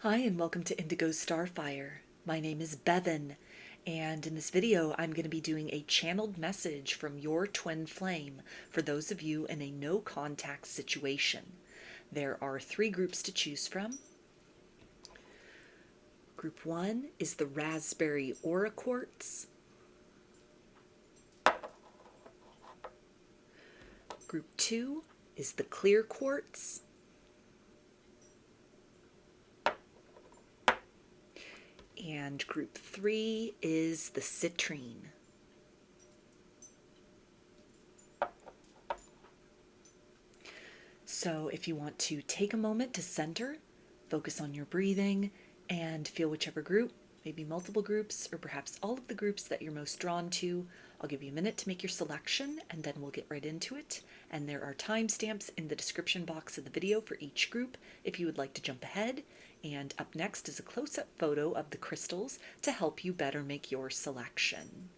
Hi and welcome to Indigo Starfire. My name is Bevin, and in this video I'm going to be doing a channeled message from your twin flame for those of you in a no contact situation. There are 3 groups to choose from. Group 1 is the Raspberry Aura Quartz. Group 2 is the Clear Quartz. And group 3 is the Citrine. So if you want to take a moment to center, focus on your breathing, and feel whichever group, maybe multiple groups, or perhaps all of the groups that you're most drawn to, I'll give you a minute to make your selection, and then we'll get right into it. And there are timestamps in the description box of the video for each group if you would like to jump ahead. And up next is a close-up photo of the crystals to help you better make your selection.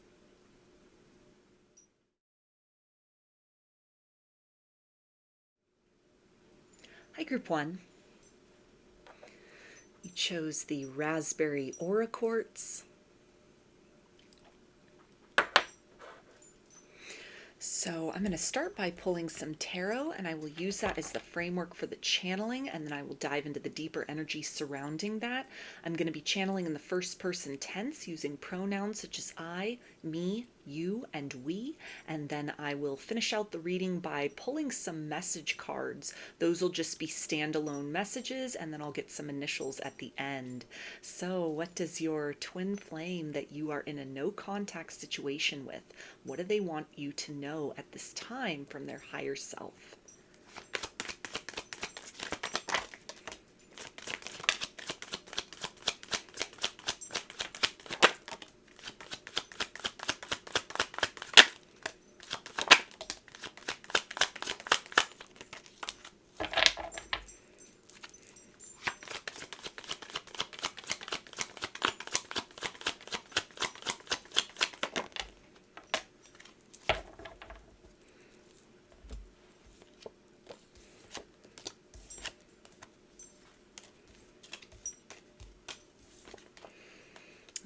Hi, Group 1. You chose the Raspberry Aura Quartz. So I'm going to start by pulling some tarot, and I will use that as the framework for the channeling, and then I will dive into the deeper energy surrounding that. I'm going to be channeling in the first person tense using pronouns such as I, me, you, and we, and then I will finish out the reading by pulling some message cards. Those will just be standalone messages, and then I'll get some initials at the end. So what does your twin flame that you are in a no contact situation with, what do they want you to know at this time from their higher self?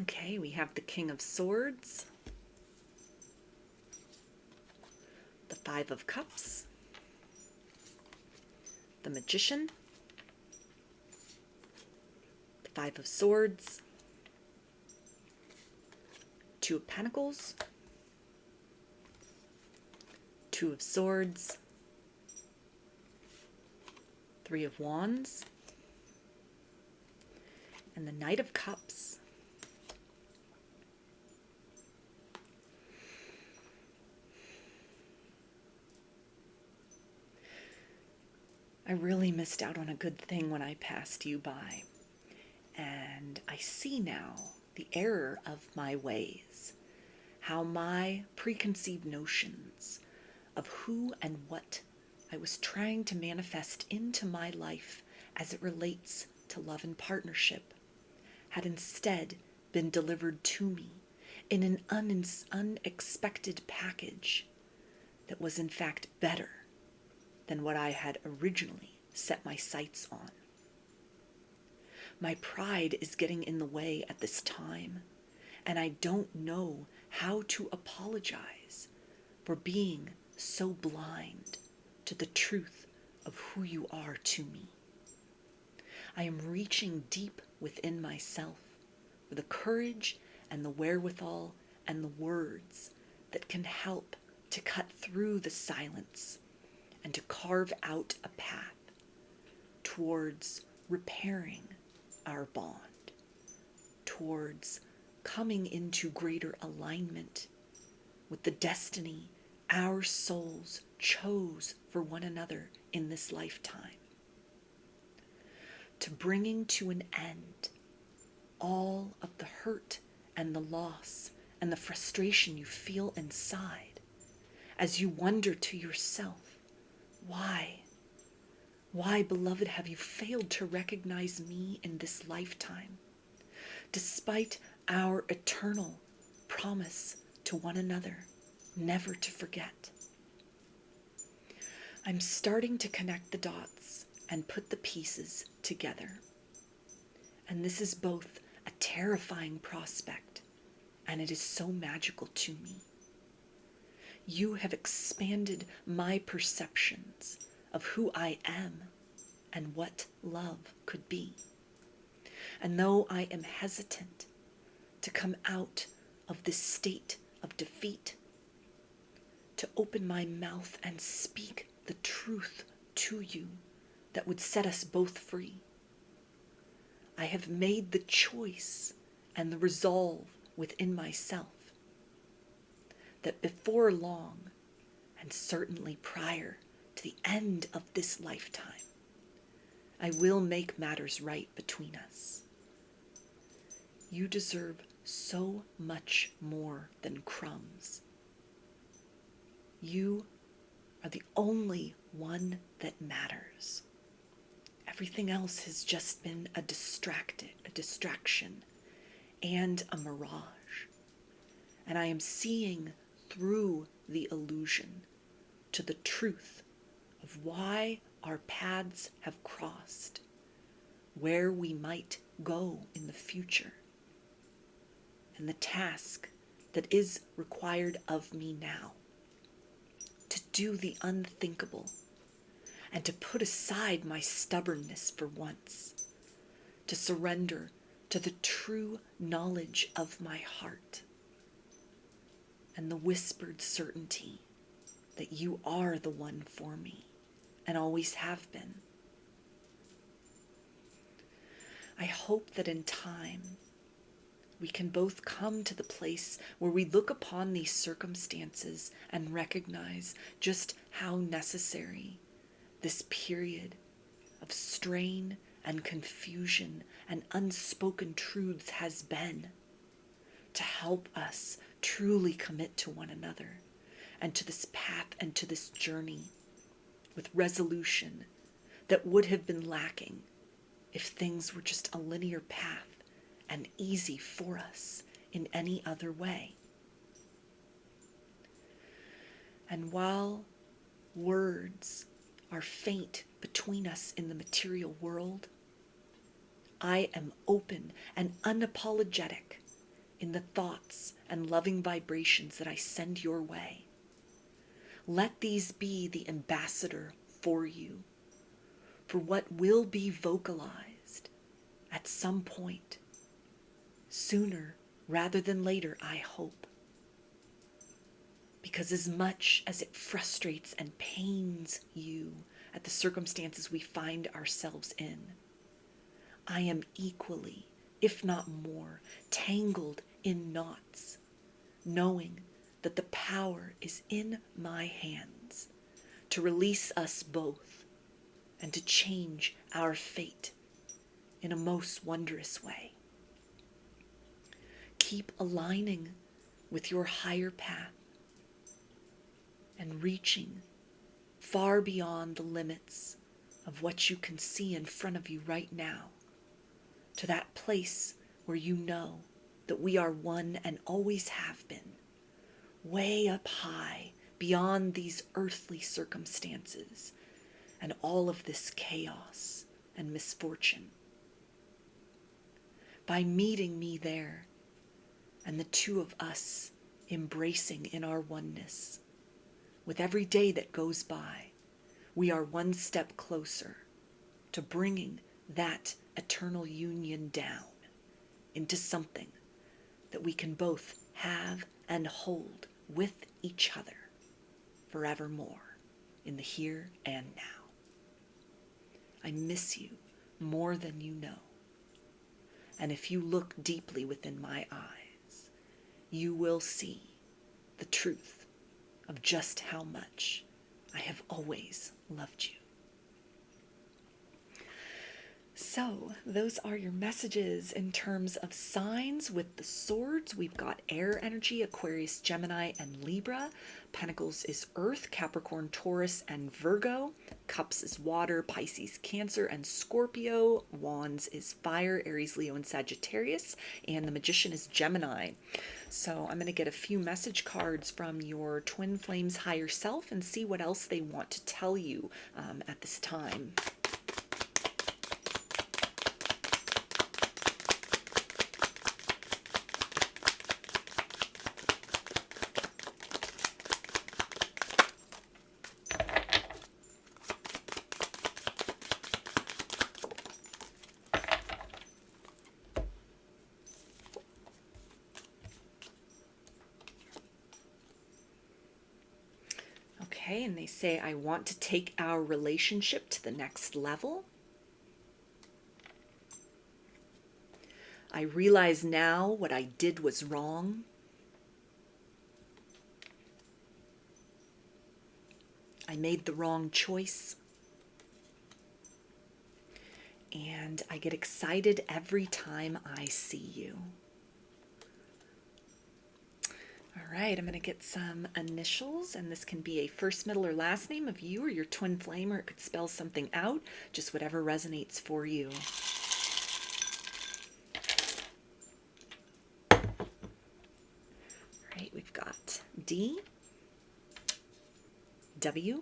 Okay, we have the King of Swords, the Five of Cups, the Magician, the Five of Swords, Two of Pentacles, Two of Swords, Three of Wands, and the Knight of Cups. I really missed out on a good thing when I passed you by, and I see now the error of my ways, how my preconceived notions of who and what I was trying to manifest into my life as it relates to love and partnership had instead been delivered to me in an unexpected package that was in fact better than what I had originally set my sights on. My pride is getting in the way at this time, and I don't know how to apologize for being so blind to the truth of who you are to me. I am reaching deep within myself for the courage and the wherewithal and the words that can help to cut through the silence and to carve out a path towards repairing our bond, towards coming into greater alignment with the destiny our souls chose for one another in this lifetime, to bringing to an end all of the hurt and the loss and the frustration you feel inside as you wonder to yourself, why, beloved, have you failed to recognize me in this lifetime, despite our eternal promise to one another, never to forget? I'm starting to connect the dots and put the pieces together. And this is both a terrifying prospect, and it is so magical to me. You have expanded my perceptions of who I am and what love could be. And though I am hesitant to come out of this state of defeat, to open my mouth and speak the truth to you that would set us both free, I have made the choice and the resolve within myself that before long, and certainly prior to the end of this lifetime, I will make matters right between us. You deserve so much more than crumbs. You are the only one that matters. Everything else has just been a distraction, and a mirage. And I am seeing through the illusion to the truth of why our paths have crossed, where we might go in the future, and the task that is required of me now to do the unthinkable and to put aside my stubbornness for once, to surrender to the true knowledge of my heart and the whispered certainty that you are the one for me and always have been. I hope that in time we can both come to the place where we look upon these circumstances and recognize just how necessary this period of strain and confusion and unspoken truths has been to help us truly commit to one another and to this path and to this journey with resolution that would have been lacking if things were just a linear path and easy for us in any other way. And while words are faint between us in the material world, I am open and unapologetic in the thoughts and loving vibrations that I send your way. Let these be the ambassador for you, for what will be vocalized at some point, sooner rather than later, I hope. Because as much as it frustrates and pains you at the circumstances we find ourselves in, I am equally, if not more, tangled in knots, knowing that the power is in my hands to release us both and to change our fate in a most wondrous way. Keep aligning with your higher path and reaching far beyond the limits of what you can see in front of you right now, to that place where you know that we are one and always have been, way up high beyond these earthly circumstances and all of this chaos and misfortune. By meeting me there and the two of us embracing in our oneness, with every day that goes by, we are one step closer to bringing that eternal union down into something that we can both have and hold with each other forevermore in the here and now. I miss you more than you know. And if you look deeply within my eyes, you will see the truth of just how much I have always loved you. So those are your messages in terms of signs. With the swords, we've got air energy, Aquarius, Gemini, and Libra. Pentacles is Earth, Capricorn, Taurus, and Virgo. Cups is water, Pisces, Cancer, and Scorpio. Wands is fire, Aries, Leo, and Sagittarius. And the Magician is Gemini. So I'm going to get a few message cards from your Twin Flames higher self and see what else they want to tell you at this time. Okay, and they say, I want to take our relationship to the next level. I realize now what I did was wrong. I made the wrong choice. And I get excited every time I see you. All right, I'm going to get some initials, and this can be a first, middle, or last name of you or your twin flame, or it could spell something out, just whatever resonates for you. All right, we've got D, W,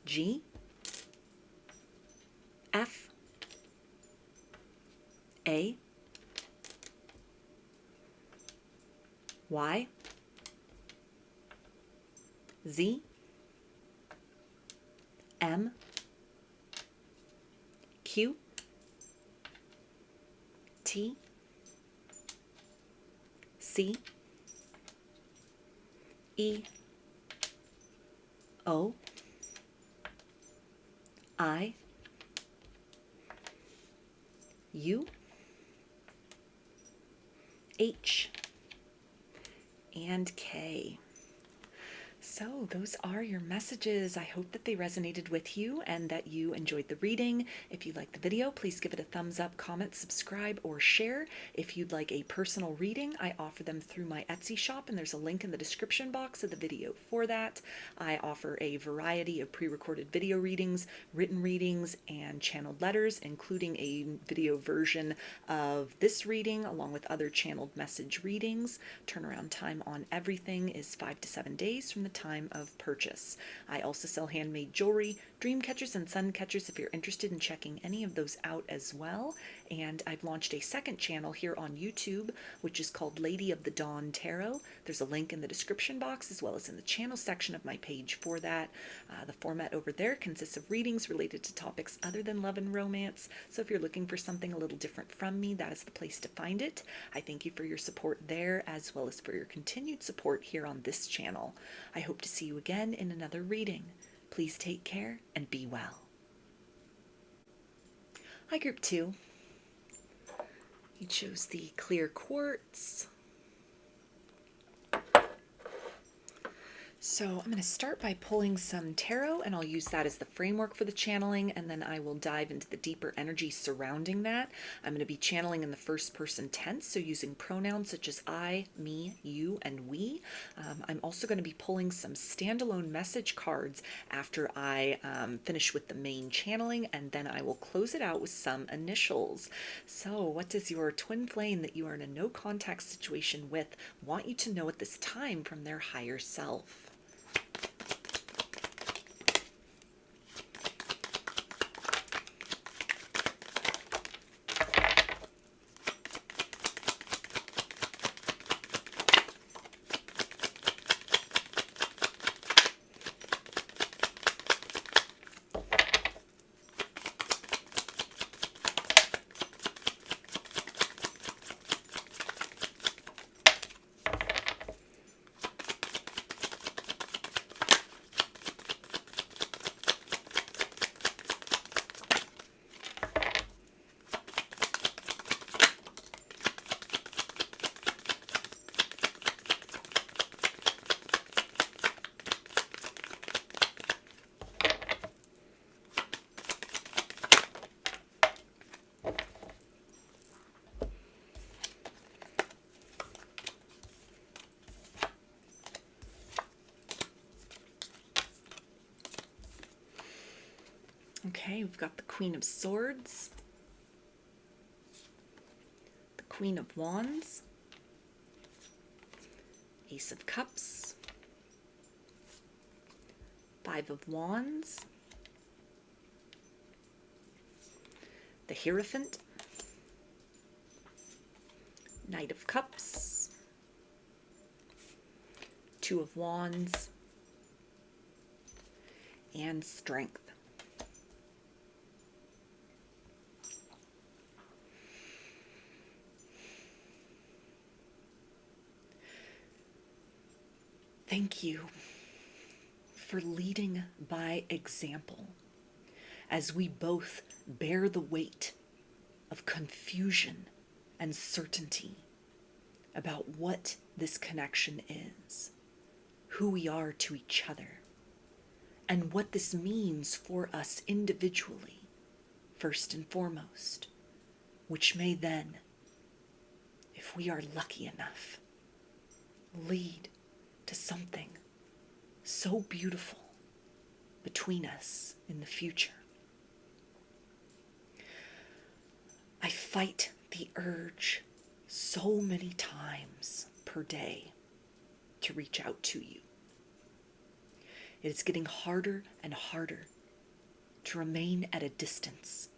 G, F, A, Y, Z, M, Q, T, C, E, O, I, U, H, and K. So those are your messages. I hope that they resonated with you and that you enjoyed the reading. If you liked the video, please give it a thumbs up, comment, subscribe, or share. If you'd like a personal reading, I offer them through my Etsy shop, and there's a link in the description box of the video for that. I offer a variety of pre-recorded video readings, written readings, and channeled letters, including a video version of this reading along with other channeled message readings. Turnaround time on everything is 5 to 7 days from the time of purchase. I also sell handmade jewelry, dream catchers, and sun catchers if you're interested in checking any of those out as well. And I've launched a second channel here on YouTube, which is called Lady of the Dawn Tarot. There's a link in the description box as well as in the channel section of my page for that. The format over there consists of readings related to topics other than love and romance. So if you're looking for something a little different from me, that is the place to find it. I thank you for your support there as well as for your continued support here on this channel. I hope to see you again in another reading. Please take care and be well. Hi, Group 2. You chose the clear quartz. So I'm going to start by pulling some tarot, and I'll use that as the framework for the channeling, and then I will dive into the deeper energy surrounding that. I'm going to be channeling in the first person tense, so using pronouns such as I, me, you, and we. I'm also going to be pulling some standalone message cards after I finish with the main channeling, and then I will close it out with some initials. So what does your twin flame that you are in a no contact situation with want you to know at this time from their higher self? Okay, we've got the Queen of Swords, the Queen of Wands, Ace of Cups, Five of Wands, the Hierophant, Knight of Cups, Two of Wands, and Strength. Thank you. for leading by example as we both bear the weight of confusion and certainty about what this connection is, who we are to each other, and what this means for us individually, first and foremost, which may then, if we are lucky enough, lead to something so beautiful between us in the future. I fight the urge so many times per day to reach out to you. It is getting harder and harder to remain at a distance.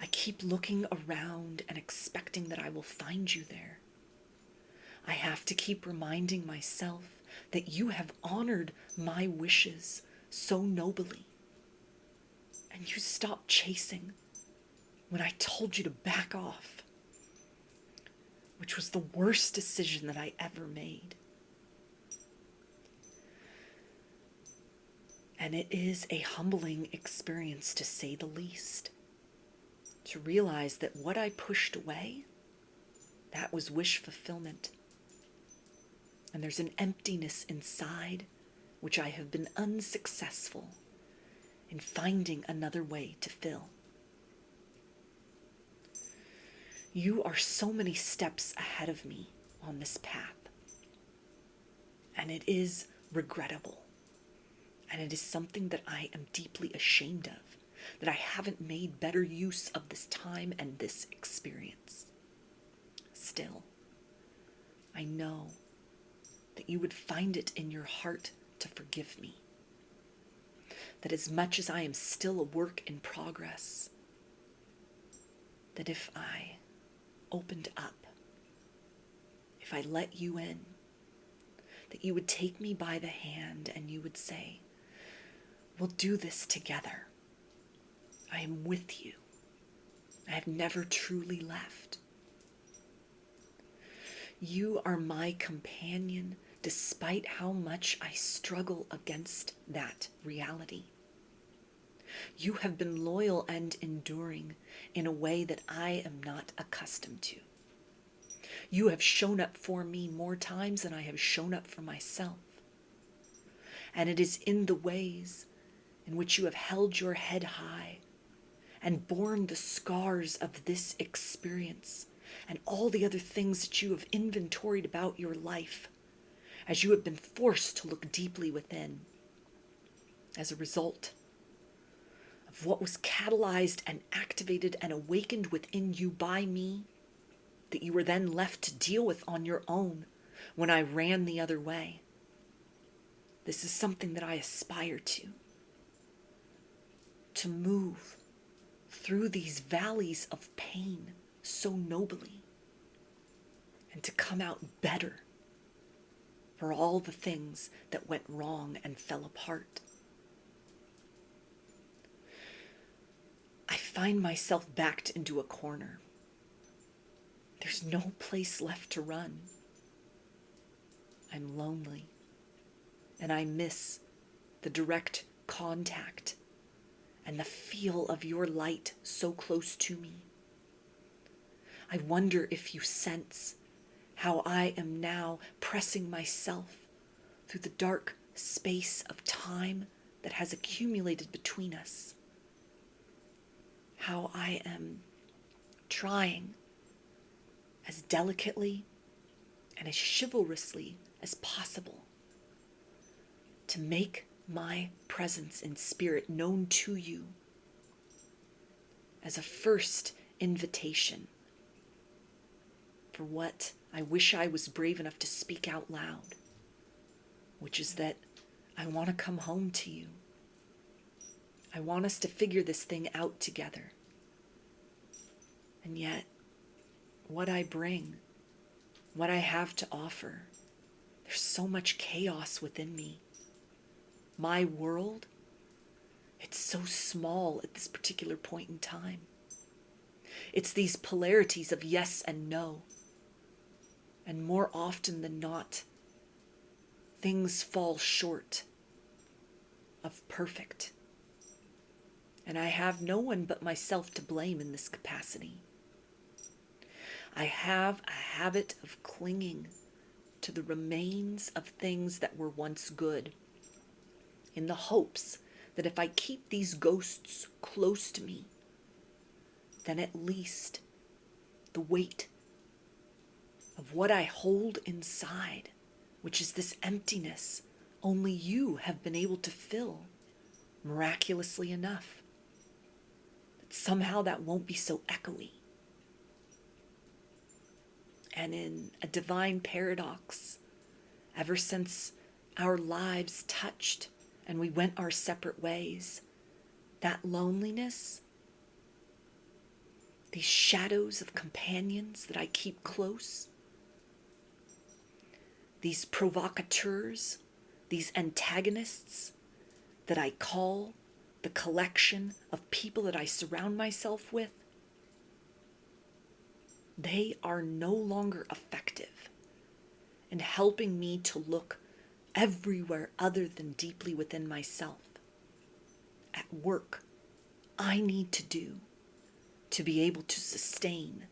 I keep looking around and expecting that I will find you there. I have to keep reminding myself that you have honored my wishes so nobly. And you stopped chasing when I told you to back off, which was the worst decision that I ever made. And it is a humbling experience, to say the least, to realize that what I pushed away, that was wish fulfillment. And there's an emptiness inside which I have been unsuccessful in finding another way to fill. You are so many steps ahead of me on this path, and it is regrettable, and it is something that I am deeply ashamed of, that I haven't made better use of this time and this experience. Still, I know that you would find it in your heart to forgive me, that as much as I am still a work in progress, that if I opened up, if I let you in, that you would take me by the hand and you would say, we'll do this together. I am with you. I have never truly left. You are my companion despite how much I struggle against that reality. You have been loyal and enduring in a way that I am not accustomed to. You have shown up for me more times than I have shown up for myself. And it is in the ways in which you have held your head high and borne the scars of this experience and all the other things that you have inventoried about your life, as you have been forced to look deeply within as a result of what was catalyzed and activated and awakened within you by me, that you were then left to deal with on your own when I ran the other way. This is something that I aspire to move through these valleys of pain so nobly, and to come out better for all the things that went wrong and fell apart. I find myself backed into a corner. There's no place left to run. I'm lonely, and I miss the direct contact and the feel of your light so close to me. I wonder if you sense how I am now pressing myself through the dark space of time that has accumulated between us. How I am trying as delicately and as chivalrously as possible to make my presence in spirit known to you as a first invitation for what I wish I was brave enough to speak out loud, which is that I want to come home to you. I want us to figure this thing out together. And yet, what I bring, what I have to offer, there's so much chaos within me. My world, it's so small at this particular point in time. It's these polarities of yes and no. And more often than not, things fall short of perfect. And I have no one but myself to blame in this capacity. I have a habit of clinging to the remains of things that were once good, in the hopes that if I keep these ghosts close to me, then at least the weight of what I hold inside, which is this emptiness only you have been able to fill, miraculously enough, that somehow that won't be so echoey. And in a divine paradox, ever since our lives touched and we went our separate ways, that loneliness, these shadows of companions that I keep close, these provocateurs, these antagonists that I call the collection of people that I surround myself with, they are no longer effective in helping me to look everywhere other than deeply within myself at work I need to do to be able to sustain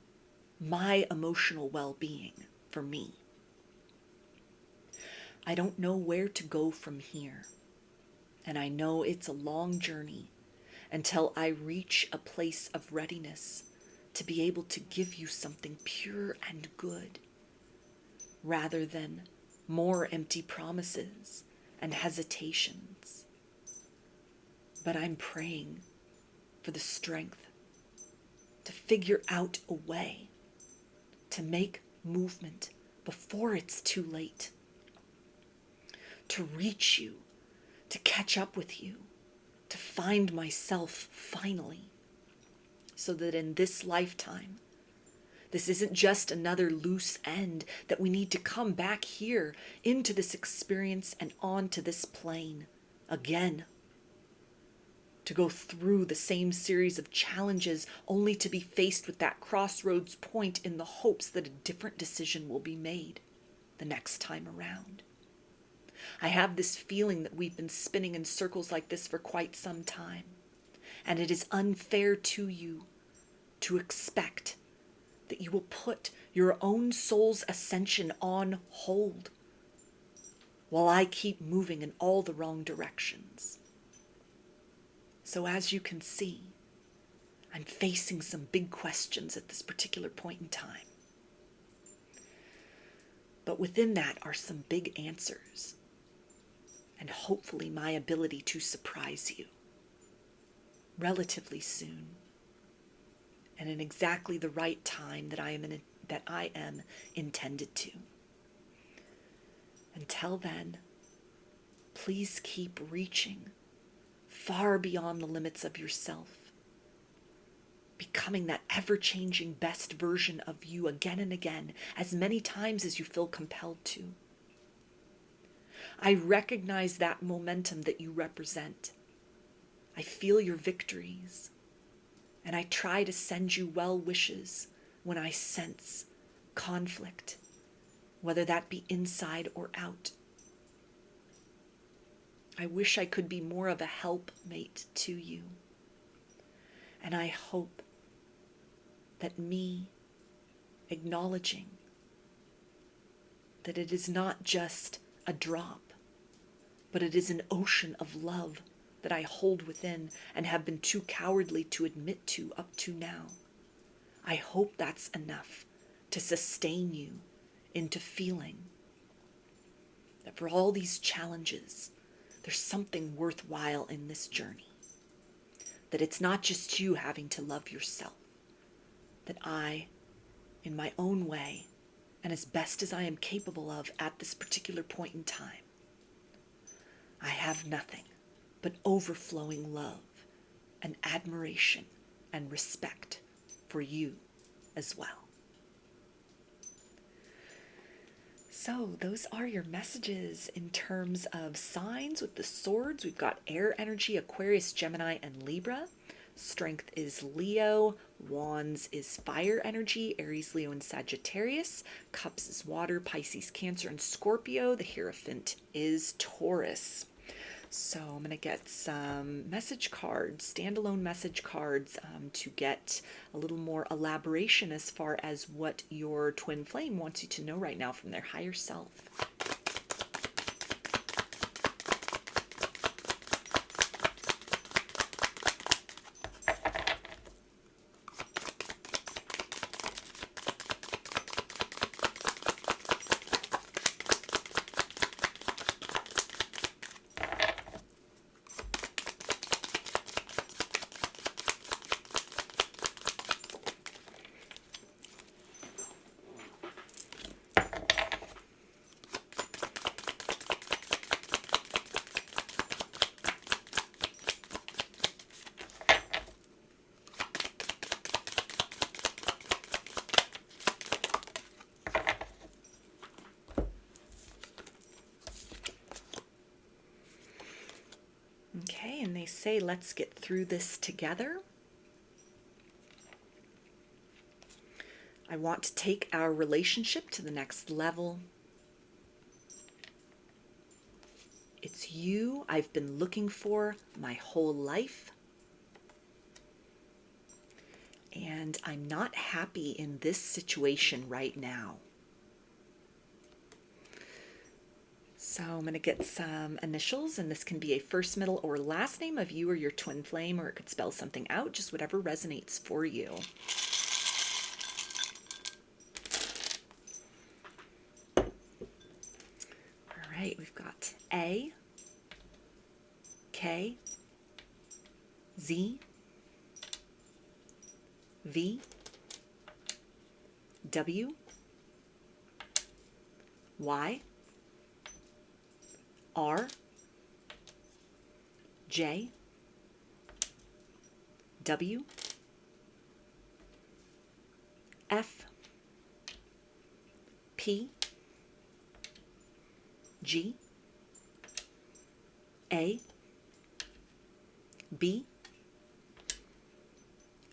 my emotional well-being for me. I don't know where to go from here, and I know it's a long journey until I reach a place of readiness to be able to give you something pure and good, rather than more empty promises and hesitations. But I'm praying for the strength to figure out a way to make movement before it's too late, to reach you, to catch up with you, to find myself finally, so that in this lifetime, this isn't just another loose end that we need to come back here into this experience and onto this plane again, to go through the same series of challenges only to be faced with that crossroads point in the hopes that a different decision will be made the next time around. I have this feeling that we've been spinning in circles like this for quite some time, and it is unfair to you to expect that you will put your own soul's ascension on hold while I keep moving in all the wrong directions. So as you can see, I'm facing some big questions at this particular point in time. But within that are some big answers, and hopefully my ability to surprise you relatively soon, and in exactly the right time that I am intended to. Until then, please keep reaching far beyond the limits of yourself, becoming that ever-changing best version of you again and again, as many times as you feel compelled to. I recognize that momentum that you represent. I feel your victories, and I try to send you well wishes when I sense conflict, whether that be inside or out. I wish I could be more of a helpmate to you. And I hope that me acknowledging that it is not just a drop, but it is an ocean of love that I hold within and have been too cowardly to admit to up to now. I hope that's enough to sustain you into feeling that for all these challenges, there's something worthwhile in this journey. That it's not just you having to love yourself. That I, in my own way, and as best as I am capable of at this particular point in time, I have nothing but overflowing love and admiration and respect for you as well. So those are your messages in terms of signs with the swords. We've got air energy, Aquarius, Gemini, and Libra. Strength is Leo. Wands is fire energy, Aries, Leo, and Sagittarius. Cups is water, Pisces, Cancer, and Scorpio. The Hierophant is Taurus. So I'm going to get some message cards, standalone message cards, to get a little more elaboration as far as what your twin flame wants you to know right now from their higher self. Okay, and they say, let's get through this together. I want to take our relationship to the next level. It's you I've been looking for my whole life. And I'm not happy in this situation right now. So I'm going to get some initials, and this can be a first, middle, or last name of you or your twin flame, or it could spell something out, just whatever resonates for you. All right, we've got A, K, Z, V, W, Y, R, J, W, F, P, G, A, B,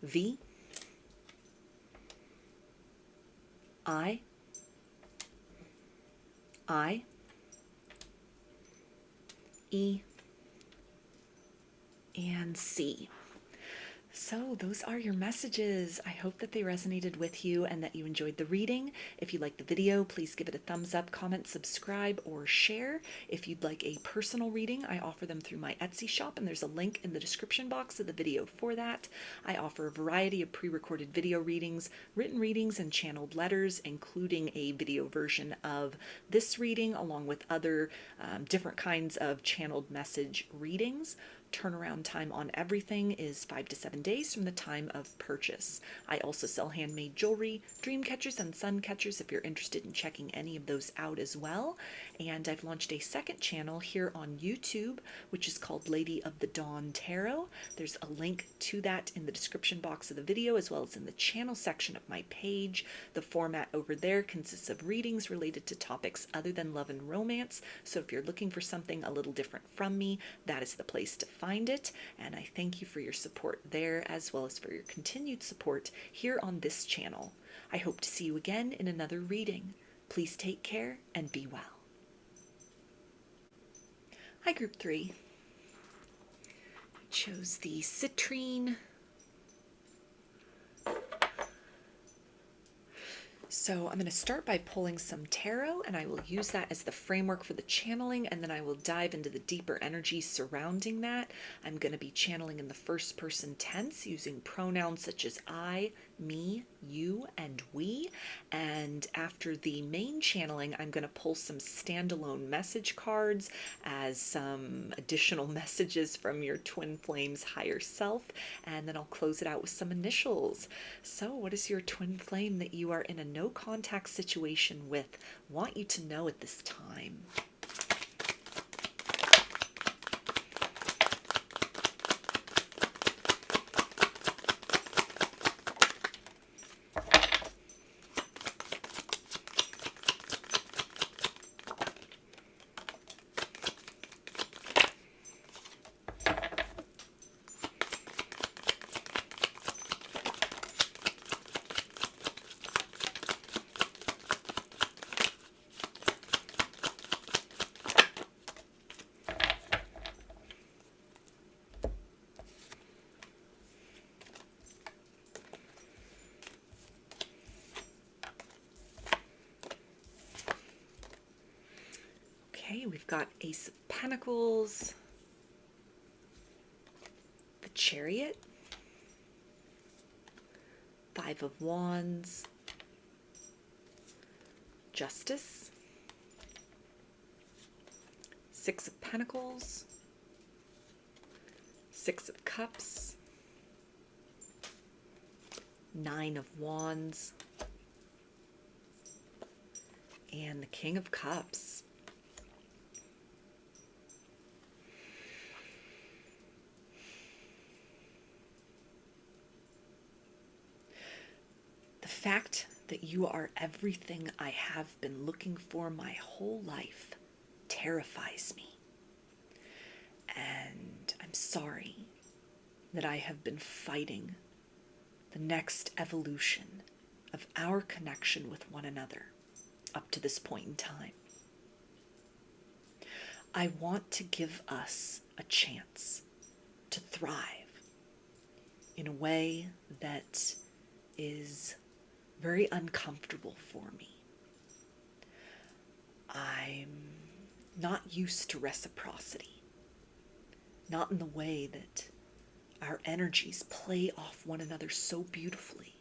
V, I, E, and C. So those are your messages. I hope that they resonated with you and that you enjoyed the reading. If you liked the video, please give it a thumbs up, comment, subscribe, or share. If you'd like a personal reading, I offer them through my Etsy shop, and there's a link in the description box of the video for that. I offer a variety of pre-recorded video readings, written readings, and channeled letters, including a video version of this reading, along with other different kinds of channeled message readings. Turnaround time on everything is 5 to 7 days from the time of purchase. I also sell handmade jewelry, dream catchers, and sun catchers if you're interested in checking any of those out as well. And I've launched a second channel here on YouTube, which is called Lady of the Dawn Tarot. There's a link to that in the description box of the video, as well as in the channel section of my page. The format over there consists of readings related to topics other than love and romance. So if you're looking for something a little different from me, that is the place to find it. And I thank you for your support there, as well as for your continued support here on this channel. I hope to see you again in another reading. Please take care and be well. Hi, Group 3. I chose the Citrine. So I'm going to start by pulling some tarot, and I will use that as the framework for the channeling, and then I will dive into the deeper energy surrounding that. I'm going to be channeling in the first person tense using pronouns such as I, me, you, and we. And after the main channeling, I'm going to pull some standalone message cards as some additional messages from your twin flame's higher self, and then I'll close it out with some initials. So what is your twin flame that you are in a no contact situation with want you to know at this time? Okay, we've got Ace of Pentacles, the Chariot, Five of Wands, Justice, Six of Pentacles, Six of Cups, Nine of Wands, and the King of Cups. The fact that you are everything I have been looking for my whole life terrifies me. And I'm sorry that I have been fighting the next evolution of our connection with one another up to this point in time. I want to give us a chance to thrive in a way that is very uncomfortable for me. I'm not used to reciprocity, not in the way that our energies play off one another so beautifully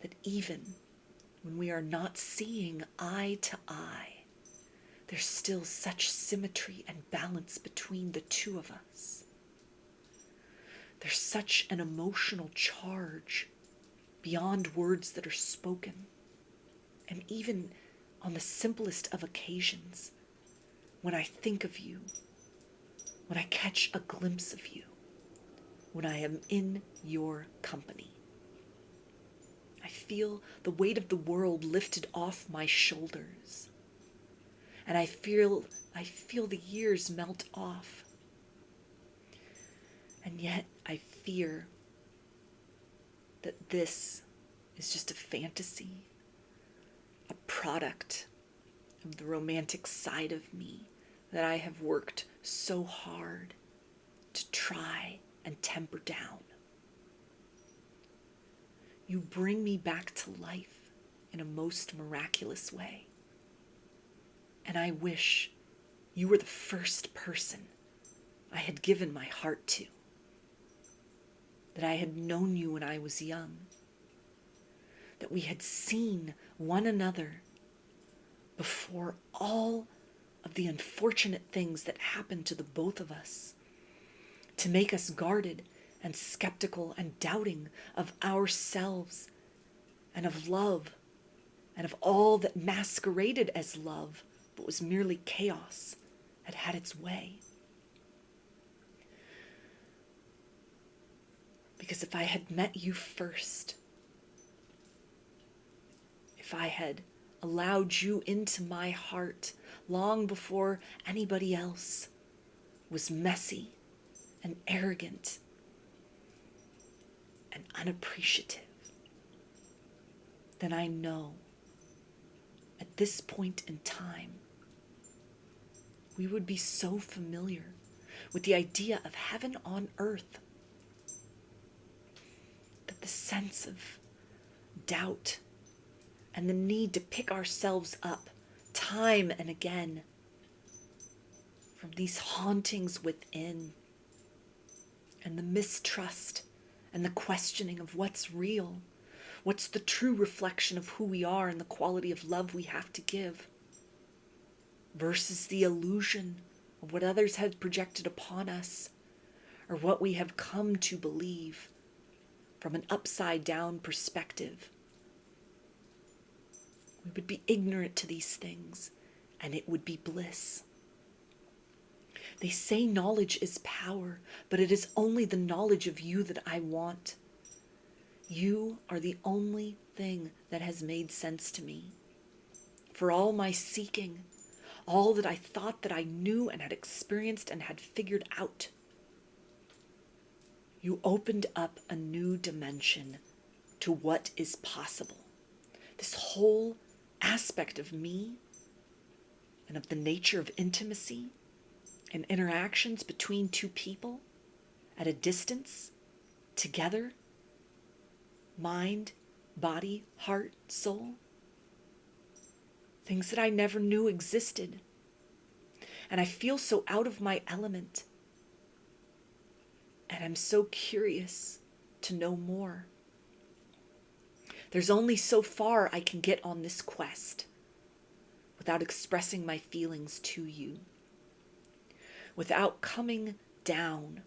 that even when we are not seeing eye to eye, there's still such symmetry and balance between the two of us. There's such an emotional charge beyond words that are spoken. And even on the simplest of occasions, when I think of you, when I catch a glimpse of you, when I am in your company, I feel the weight of the world lifted off my shoulders. And I feel the years melt off. And yet I fear that this is just a fantasy, a product of the romantic side of me that I have worked so hard to try and temper down. You bring me back to life in a most miraculous way. And I wish you were the first person I had given my heart to, that I had known you when I was young, that we had seen one another before all of the unfortunate things that happened to the both of us, to make us guarded and skeptical and doubting of ourselves and of love and of all that masqueraded as love but was merely chaos, had had its way. Because if I had met you first, if I had allowed you into my heart long before anybody else was messy and arrogant and unappreciative, then I know at this point in time we would be so familiar with the idea of heaven on earth that the sense of doubt and the need to pick ourselves up time and again from these hauntings within, and the mistrust and the questioning of what's real, what's the true reflection of who we are and the quality of love we have to give, versus the illusion of what others had projected upon us, or what we have come to believe from an upside down perspective. We would be ignorant to these things, and it would be bliss. They say knowledge is power, but it is only the knowledge of you that I want. You are the only thing that has made sense to me. For all my seeking, all that I thought that I knew and had experienced and had figured out, you opened up a new dimension to what is possible. This whole aspect of me and of the nature of intimacy and interactions between two people at a distance, together, mind, body, heart, soul, things that I never knew existed And I feel so out of my element. And I'm so curious to know more. There's only so far I can get on this quest without expressing my feelings to you, without coming down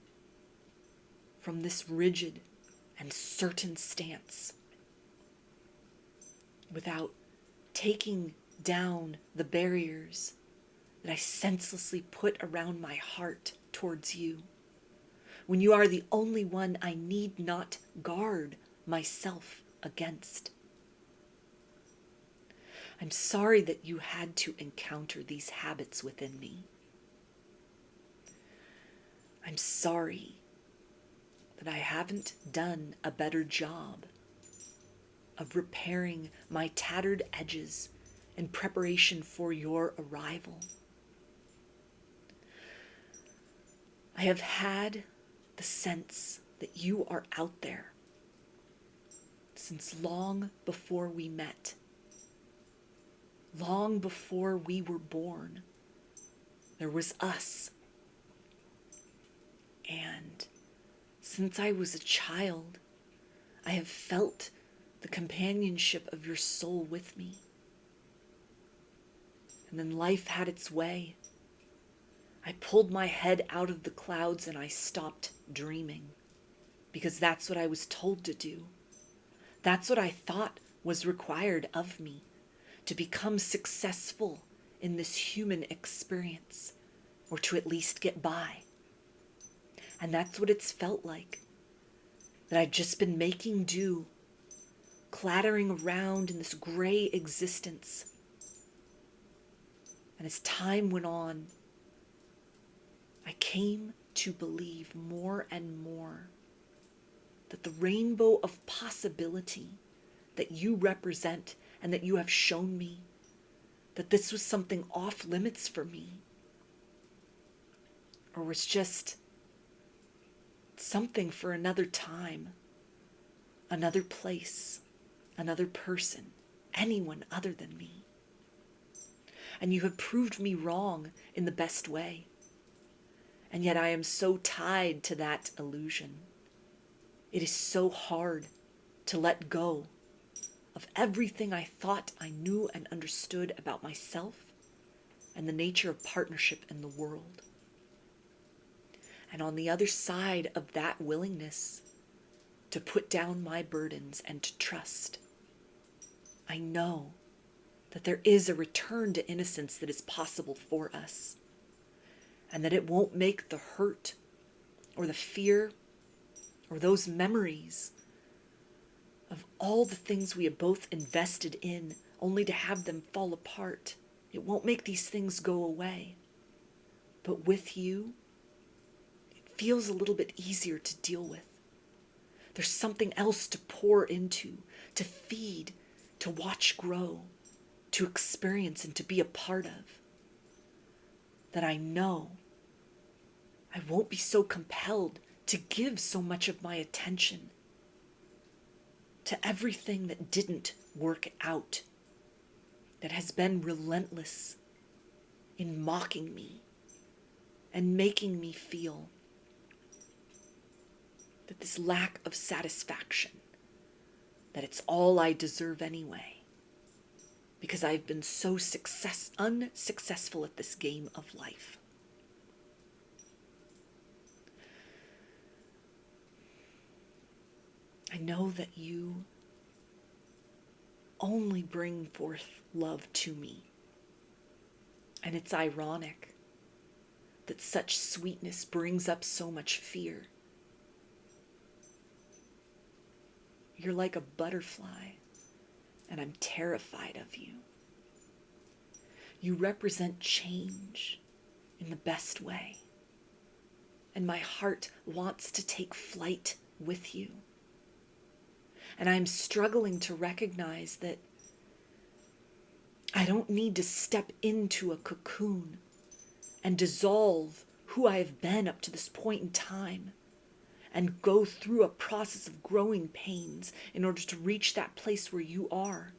from this rigid and certain stance, without taking down the barriers that I senselessly put around my heart towards you, when you are the only one I need not guard myself against. I'm sorry that you had to encounter these habits within me. I'm sorry that I haven't done a better job of repairing my tattered edges in preparation for your arrival. I have had the sense that you are out there since long before we met, long before we were born. There was us. And since I was a child, I have felt the companionship of your soul with me. And then life had its way. I pulled my head out of the clouds and I stopped dreaming, because that's what I was told to do. That's what I thought was required of me to become successful in this human experience, or to at least get by. And that's what it's felt like, that I've just been making do, clattering around in this gray existence. And as time went on, I came to believe more and more that the rainbow of possibility that you represent and that you have shown me, that this was something off limits for me, or was just something for another time, another place, another person, anyone other than me. And you have proved me wrong in the best way. And yet I am so tied to that illusion. It is so hard to let go of everything I thought I knew and understood about myself and the nature of partnership in the world. And on the other side of that willingness to put down my burdens and to trust, I know that there is a return to innocence that is possible for us, and that it won't make the hurt or the fear or those memories of all the things we have both invested in only to have them fall apart. It won't make these things go away. But with you, it feels a little bit easier to deal with. There's something else to pour into, to feed, to watch grow, to experience and to be a part of, that I know I won't be so compelled to give so much of my attention to everything that didn't work out, that has been relentless in mocking me and making me feel that this lack of satisfaction, that it's all I deserve anyway, because I've been so unsuccessful at this game of life. I know that you only bring forth love to me. And it's ironic that such sweetness brings up so much fear. You're like a butterfly, and I'm terrified of you. You represent change in the best way, and my heart wants to take flight with you. And I'm struggling to recognize that I don't need to step into a cocoon and dissolve who I have been up to this point in time and go through a process of growing pains in order to reach that place where you are.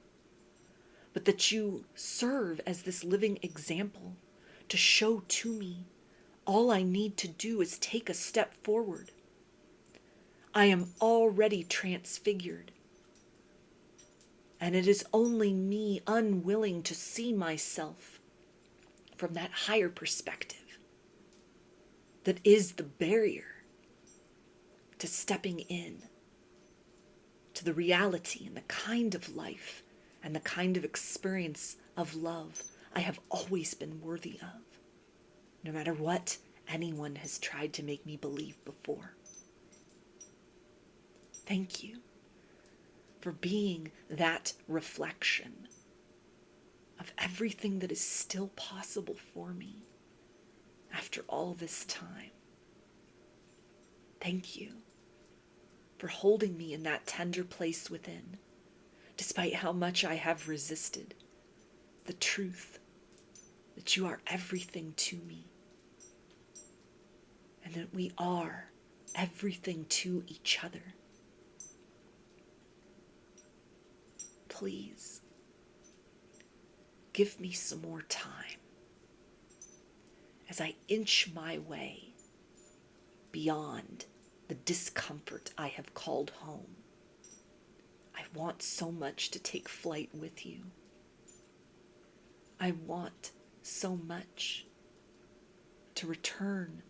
But that you serve as this living example to show to me all I need to do is take a step forward. I am already transfigured, and it is only me unwilling to see myself from that higher perspective that is the barrier to stepping in to the reality and the kind of life and the kind of experience of love I have always been worthy of, no matter what anyone has tried to make me believe before. Thank you for being that reflection of everything that is still possible for me after all this time. Thank you for holding me in that tender place within, despite how much I have resisted the truth that you are everything to me, and that we are everything to each other. Please, give me some more time as I inch my way beyond the discomfort I have called home. I want so much to take flight with you. I want so much to return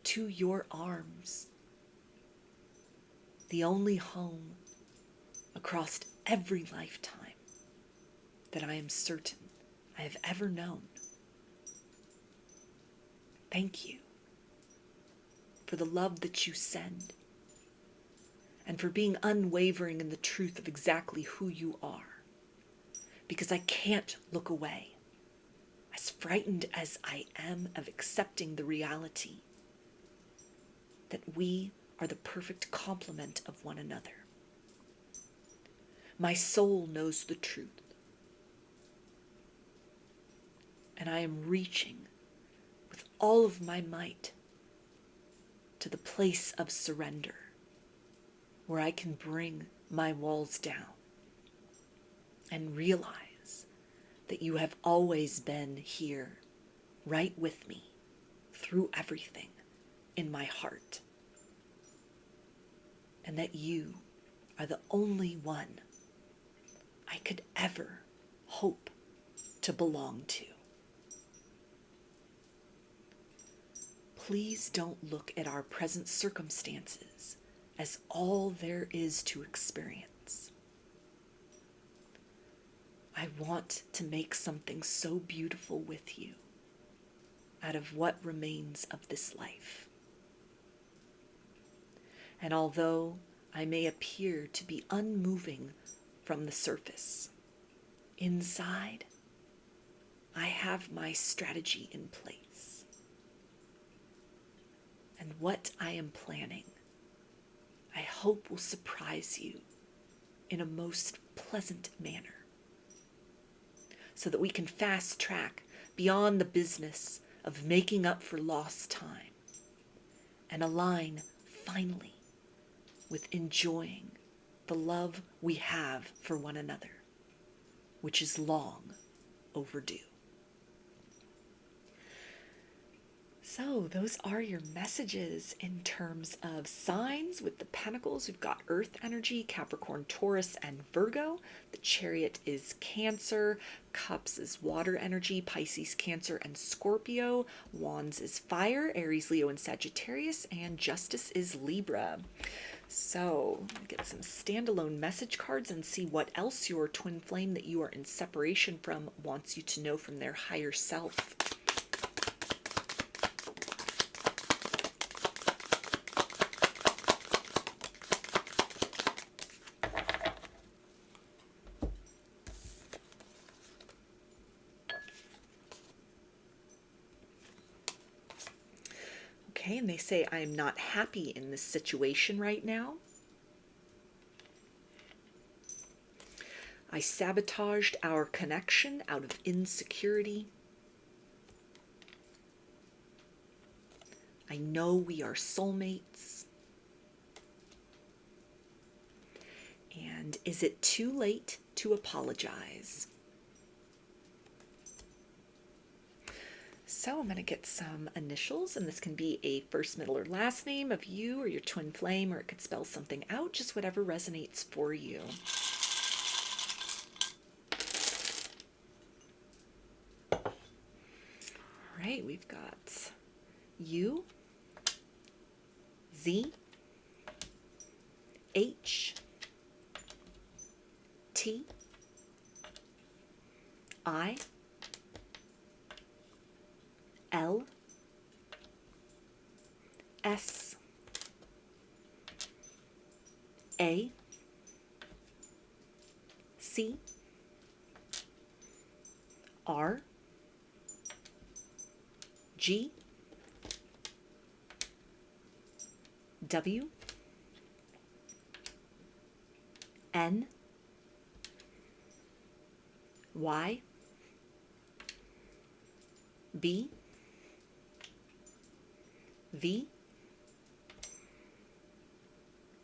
to your arms, the only home across every lifetime that I am certain I have ever known. Thank you for the love that you send, and for being unwavering in the truth of exactly who you are, because I can't look away, as frightened as I am of accepting the reality that we are the perfect complement of one another. My soul knows the truth, and I am reaching with all of my might to the place of surrender, where I can bring my walls down and realize that you have always been here, right with me, through everything in my heart, and that you are the only one I could ever hope to belong to. Please don't look at our present circumstances as all there is to experience. I want to make something so beautiful with you out of what remains of this life. And although I may appear to be unmoving from the surface, inside, I have my strategy in place. And what I am planning, I hope will surprise you in a most pleasant manner, so that we can fast track beyond the business of making up for lost time and align finally with enjoying the love we have for one another, which is long overdue. So those are your messages in terms of signs. With the Pentacles, we've got Earth energy, Capricorn, Taurus, and Virgo. The Chariot is Cancer. Cups is water energy, Pisces, Cancer, and Scorpio. Wands is fire, Aries, Leo, and Sagittarius. And Justice is Libra. So get some standalone message cards and see what else your twin flame that you are in separation from wants you to know from their higher self. Okay, and they say, I am not happy in this situation right now. I sabotaged our connection out of insecurity. I know we are soulmates. And is it too late to apologize? So I'm going to get some initials, and this can be a first, middle, or last name of you or your twin flame, or it could spell something out, just whatever resonates for you. All right, we've got U, Z, H, T, I, L, S, A, C, R, G, W, N, Y, B, V,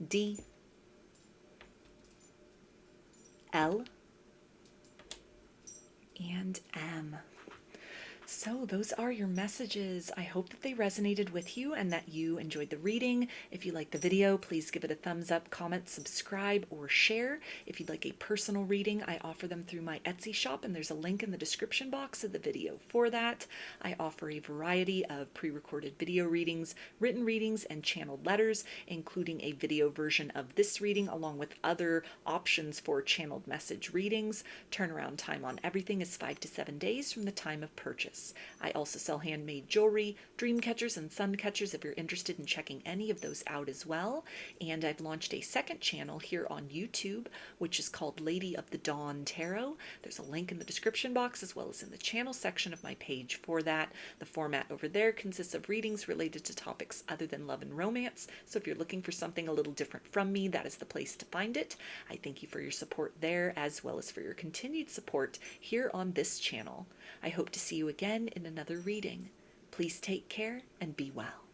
D, L, and M. So those are your messages. I hope that they resonated with you and that you enjoyed the reading. If you liked the video, please give it a thumbs up, comment, subscribe, or share. If you'd like a personal reading, I offer them through my Etsy shop, and there's a link in the description box of the video for that. I offer a variety of pre-recorded video readings, written readings, and channeled letters, including a video version of this reading, along with other options for channeled message readings. Turnaround time on everything is 5 to 7 days from the time of purchase. I also sell handmade jewelry, dream catchers, and sun catchers if you're interested in checking any of those out as well. And I've launched a second channel here on YouTube, which is called Lady of the Dawn Tarot. There's a link in the description box as well as in the channel section of my page for that. The format over there consists of readings related to topics other than love and romance. So if you're looking for something a little different from me, that is the place to find it. I thank you for your support there, as well as for your continued support here on this channel. I hope to see you again in another reading. Please take care and be well.